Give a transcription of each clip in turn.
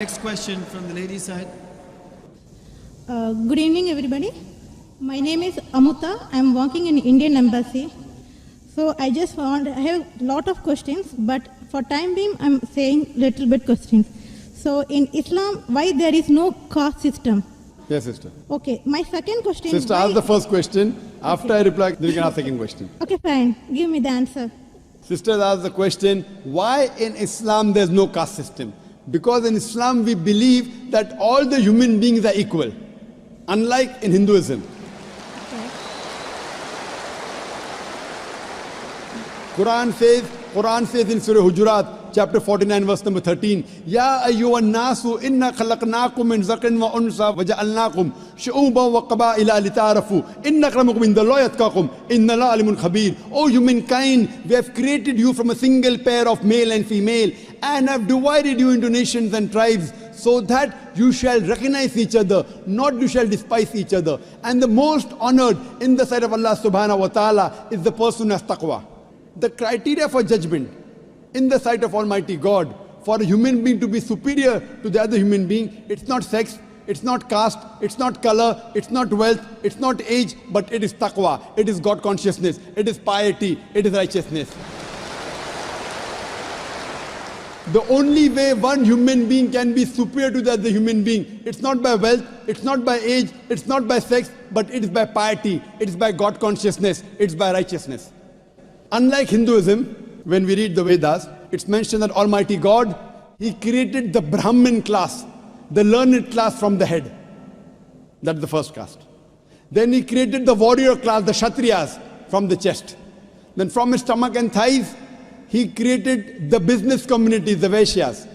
Next question from the lady side. Good evening, everybody. My name is Amuta. I am working in Indian Embassy. So I have a lot of questions, but for time being, I am saying little bit questions. So in Islam, why there is no caste system? Yes, sister. Okay, my second question. Sister, ask the first question. After I reply, then you can ask the second question. Okay, fine. Give me the answer. Sister asked the question, why in Islam there is no caste system? Because in Islam we believe that all the human beings are equal, unlike in Hinduism. Okay. Quran says in Surah Hujurat, chapter 49, verse number 13, Ya ayyuhan nasu inna khalaqnakum min zakarin wa unsa wa ja'alnakum shu'uban wa qaba'ila lita'arafu inna akramakum indallahi atqakum inna Allaha alimun khabir. O humankind, we have created you from a single pair of male and female and have divided you into nations and tribes so that you shall recognize each other, not you shall despise each other. And the most honored in the sight of Allah subhanahu wa ta'ala is the person who has taqwa. The criteria for judgment in the sight of Almighty God for a human being to be superior to the other human being, it's not sex, it's not caste, it's not color, it's not wealth, it's not age, but it is taqwa, it is God consciousness, it is piety, it is righteousness. The only way one human being can be superior to the other human being, it's not by wealth, it's not by age, it's not by sex, but it is by piety, it is by God consciousness, it's by righteousness. Unlike Hinduism, when we read the Vedas, it's mentioned that Almighty God, He created the Brahmin class, the learned class from the head. That's the first caste. Then He created the warrior class, the Kshatriyas, from the chest. Then from his stomach and thighs, He created the business communities, the Vaishyas.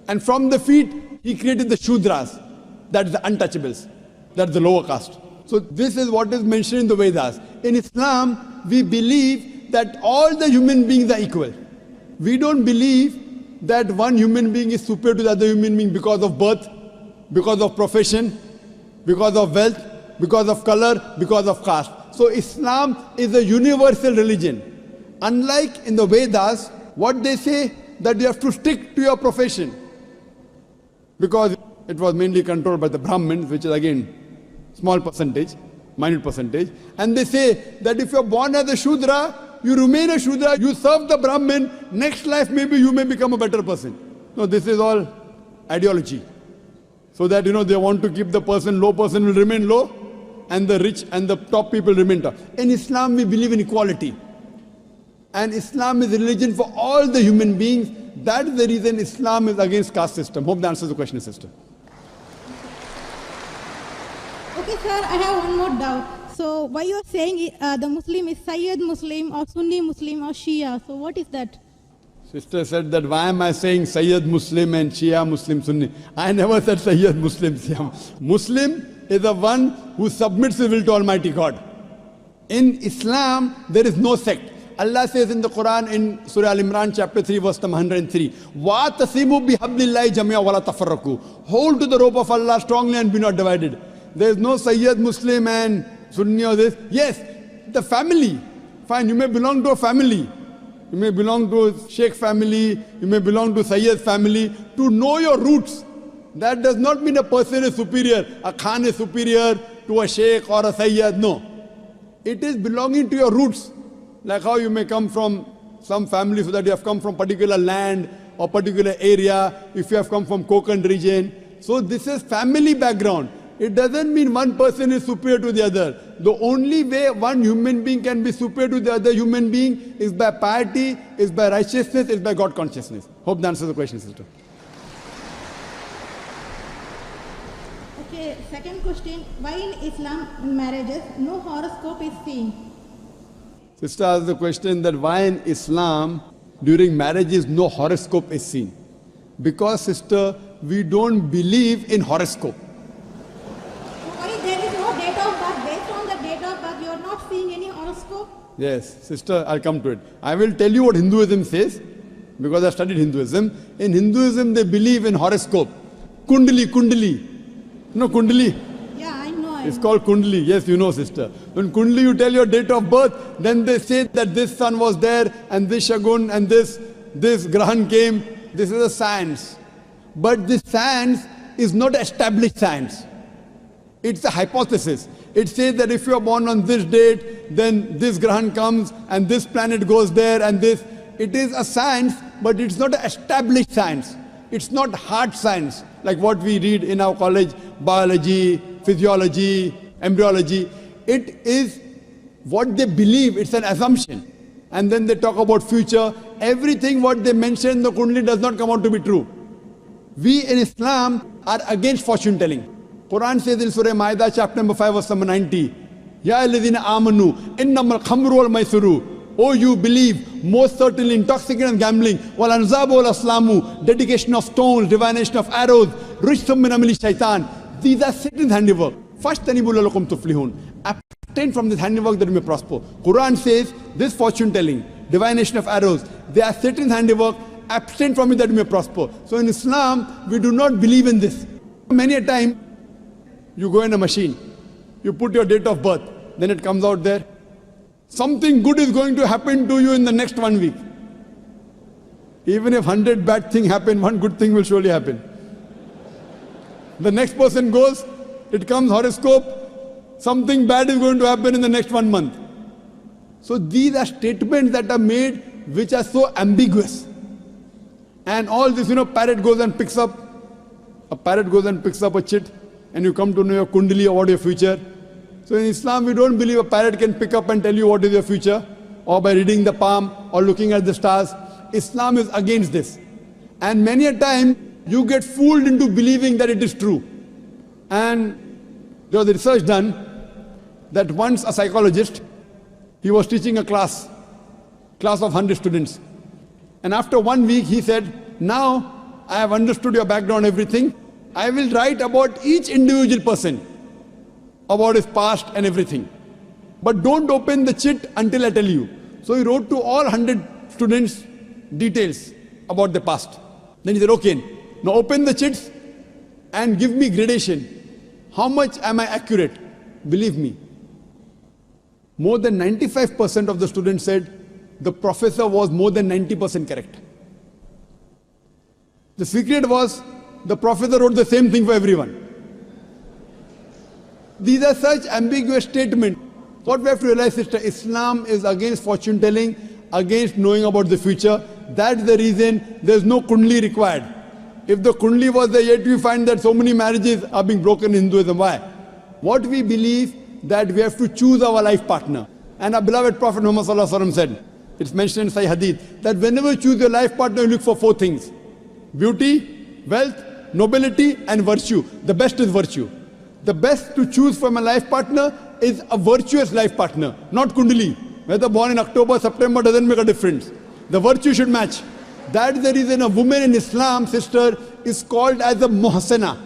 And from the feet, He created the Shudras, that's the untouchables, that's the lower caste. So this is what is mentioned in the Vedas. In Islam, we believe that all the human beings are equal. We don't believe that one human being is superior to the other human being because of birth, because of profession, because of wealth, because of color, because of caste. So Islam is a universal religion. Unlike in the Vedas, what they say that you have to stick to your profession. Because it was mainly controlled by the Brahmins, which is again small percentage, minute percentage. And they say that if you're born as a Shudra, you remain a Shudra, you serve the Brahmin, next life maybe you may become a better person. No, this is all ideology. So that, they want to keep the low person will remain low, and the rich and the top people remain top. In Islam, we believe in equality. And Islam is a religion for all the human beings. That is the reason Islam is against caste system. Hope that answers the question, sister. Okay, sir, I have one more doubt. So why you are saying the Muslim is Sayyid Muslim or Sunni Muslim or Shia? So what is that? Sister said that why am I saying Sayyid Muslim and Shia Muslim Sunni? I never said Sayyid Muslim, Shia. Muslim is the one who submits his will to Almighty God. In Islam, there is no sect. Allah says in the Quran in Surah Al-Imran chapter 3 verse number 103, وَاتَصِمُوا بِحَبْلِ اللَّهِ جَمِيعًا وَلَا تَفَرَّقُوا. Hold to the rope of Allah strongly and be not divided. There is no Sayyid Muslim and Sunni or this. Yes, the family. Fine, you may belong to a family. You may belong to a Sheikh family. You may belong to Sayyid family. To know your roots. That does not mean a person is superior. A Khan is superior to a Sheikh or a Sayyid. No. It is belonging to your roots. Like how you may come from some family so that you have come from particular land or particular area. If you have come from Konkan region. So this is family background. It doesn't mean one person is superior to the other. The only way one human being can be superior to the other human being is by piety, is by righteousness, is by God consciousness. Hope that answers the question, sister. Okay, second question. Why in Islam in marriages no horoscope is seen? Sister asked the question that why in Islam during marriages no horoscope is seen. Because, sister, we don't believe in horoscope. There is no date of birth. Based on the date of birth, you are not seeing any horoscope? Yes, sister, I'll come to it. I will tell you what Hinduism says, because I studied Hinduism. In Hinduism, they believe in horoscope. Kundali. No, Kundali? Yeah, I know. It's called Kundali. Yes, you know, sister. When Kundali, you tell your date of birth, then they say that this sun was there, and this Shagun, and this Grahan came. This is a science. But this science is not established science. It's a hypothesis. It says that if you are born on this date, then this Grahan comes and this planet goes there and this. It is a science, but it's not an established science. It's not hard science like what we read in our college, biology, physiology, embryology. It is what they believe, it's an assumption. And then they talk about future. Everything what they mention in the Kundali does not come out to be true. We in Islam are against fortune telling. Quran says in Surah Ma'idah chapter number 5 verse number 90, Ya alladhina amanu innamal khamru wal maisuru. Oh, you believe, most certainly intoxicant and gambling, wal anzabu wal aslamu, dedication of stones, divination of arrows, rishthum min amali shaitan. These are Satan's handiwork. Fashtanibu lalakum tuflihun. Abstain from this handiwork that you may prosper. Quran says this fortune telling, divination of arrows, they are Satan's handiwork. Abstain from it that you may prosper. So in Islam, we do not believe in this. Many a time, you go in a machine, you put your date of birth, then it comes out there. Something good is going to happen to you in the next 1 week. Even if 100 bad things happen, one good thing will surely happen. The next person goes, it comes horoscope, something bad is going to happen in the next 1 month. So these are statements that are made which are so ambiguous. And all this, parrot goes and picks up a chit, and you come to know your kundali or what your future. So in Islam, we don't believe a parrot can pick up and tell you what is your future, or by reading the palm, or looking at the stars. Islam is against this. And many a time, you get fooled into believing that it is true. And there was a research done that once a psychologist, he was teaching a class of 100 students. And after 1 week, he said, now I have understood your background, everything. I will write about each individual person, about his past and everything. But don't open the chit until I tell you. So he wrote to all 100 students details about the past. Then he said, okay, now open the chits and give me gradation. How much am I accurate? Believe me, more than 95% of the students said the professor was more than 90% correct. The secret was the professor wrote the same thing for everyone. These are such ambiguous statements. What we have to realize is that Islam is against fortune telling, against knowing about the future. That's the reason there's no kundli required. If the kundli was there, yet we find that so many marriages are being broken in Hinduism. Why? What we believe that we have to choose our life partner. And our beloved Prophet Muhammad Sallallahu Alaihi Wasallam said, it's mentioned in Sahih Hadith, that whenever you choose your life partner, you look for 4 things. Beauty, wealth, nobility, and virtue. The best is virtue. The best to choose from a life partner is a virtuous life partner, not kundali. Whether born in October, September doesn't make a difference. The virtue should match. That's the reason a woman in Islam, sister, is called as a muhsana.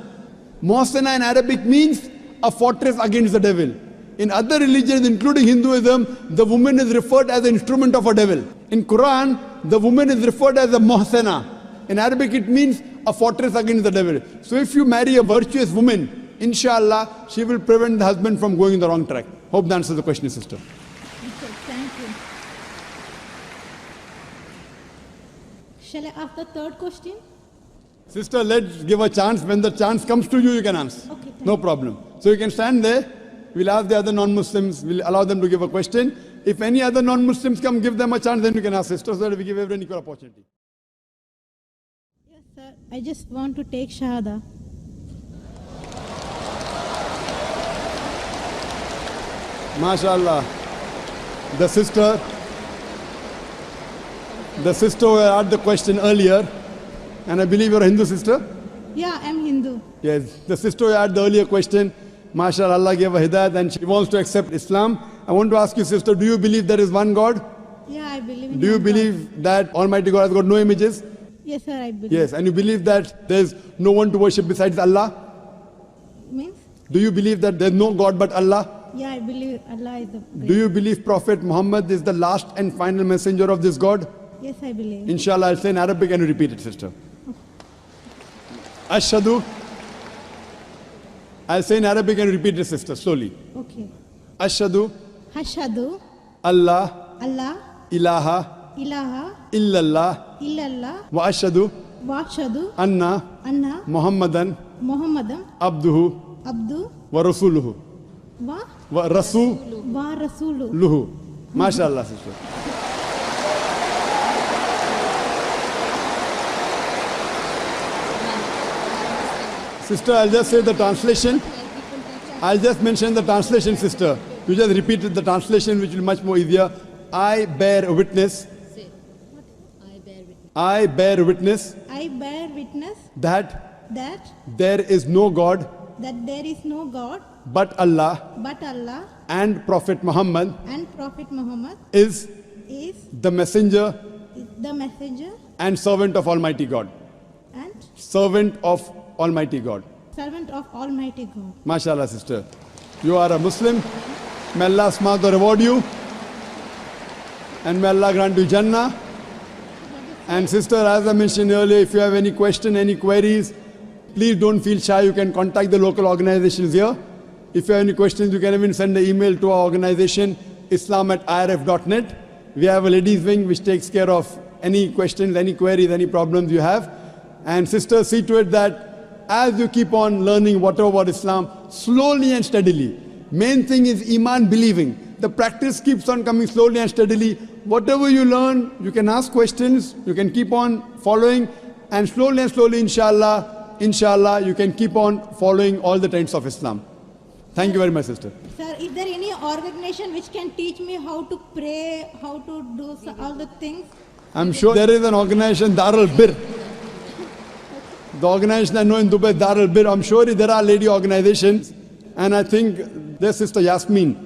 Muhsana in Arabic means a fortress against the devil. In other religions, including Hinduism, the woman is referred as an instrument of a devil. In Quran, the woman is referred as a muhsana. In Arabic, it means a fortress against the devil. So if you marry a virtuous woman, inshallah, she will prevent the husband from going in the wrong track. Hope that answers the question, sister. Okay, thank you. Shall I ask the third question? Sister, let's give a chance. When the chance comes to you, you can answer. Okay, no problem. So you can stand there. We'll ask the other non-Muslims. We'll allow them to give a question. If any other non-Muslims come, give them a chance, then you can ask, sister, so that we give everyone equal opportunity. Yes, sir. I just want to take Shahada. MashaAllah. The sister who asked the question earlier, and I believe you're a Hindu sister? Yeah, I'm Hindu. Yes, the sister who asked the earlier question, MashaAllah, Allah gave her hidayat and she wants to accept Islam. I want to ask you, sister, do you believe there is one God? Yeah, I believe in Do you one believe God. that Almighty God has got no images? Yes, sir, I believe. Yes, and you believe that there's no one to worship besides Allah? Means? Do you believe that there's no God but Allah? Yeah, I believe Allah is the great. Do you believe Prophet Muhammad is the last and final messenger of this God? Yes, I believe. Inshallah, I'll say in Arabic and you repeat it, sister. Ashhadu. I'll say in Arabic and you repeat it, sister, slowly. Okay. Ashhadu. Hashadu. Allah. Allah. Ilaha. Ilaha. Illallah. Illallah. Wa ashhadu. Vashadu Anna Anna Muhammadan Muhammadam Abduhu Abdu wa Rasuluhu. Va Wa Rasuluhu. Va Rasulu. MashaAllah, sister. Sister, I'll just say the translation. I'll just mention the translation, sister. You just repeated the translation, which will be much more easier. I bear witness. I bear witness I bear witness that that there is no God there is no God but Allah, but Allah and Prophet Muhammad and Prophet Muhammad is is the messenger the messenger and servant of Almighty God. and Servant of Almighty God. servant of Almighty God. MashaAllah, sister. You are a Muslim. May Allah Subhanahu reward you. And may Allah grant you Jannah. And sister, as I mentioned earlier, if you have any question, any queries, please don't feel shy. You can contact the local organizations here. If you have any questions, you can even send an email to our organization, islam@irf.net. We have a ladies wing which takes care of any questions, any queries, any problems you have. And sister, see to it that as you keep on learning whatever about Islam, slowly and steadily. Main thing is Iman, believing. The practice keeps on coming slowly and steadily. Whatever you learn, you can ask questions, you can keep on following, and slowly, inshallah, you can keep on following all the tenets of Islam. Thank you very much, sister. Sir, is there any organization which can teach me how to pray, how to do all the things? I'm sure there is an organization, Darul Bir. The organization I know in Dubai, Darul Bir. I'm sure there are lady organizations, and I think there's Sister Yasmin,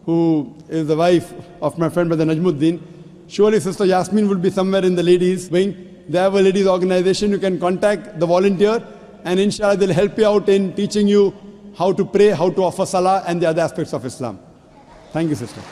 who is the wife of my friend Brother Najmuddin. Surely Sister Yasmin will be somewhere in the ladies wing. They have a ladies organization. You can contact the volunteer, and inshallah they'll help you out in teaching you how to pray, how to offer salah, and the other aspects of Islam. Thank you, sister.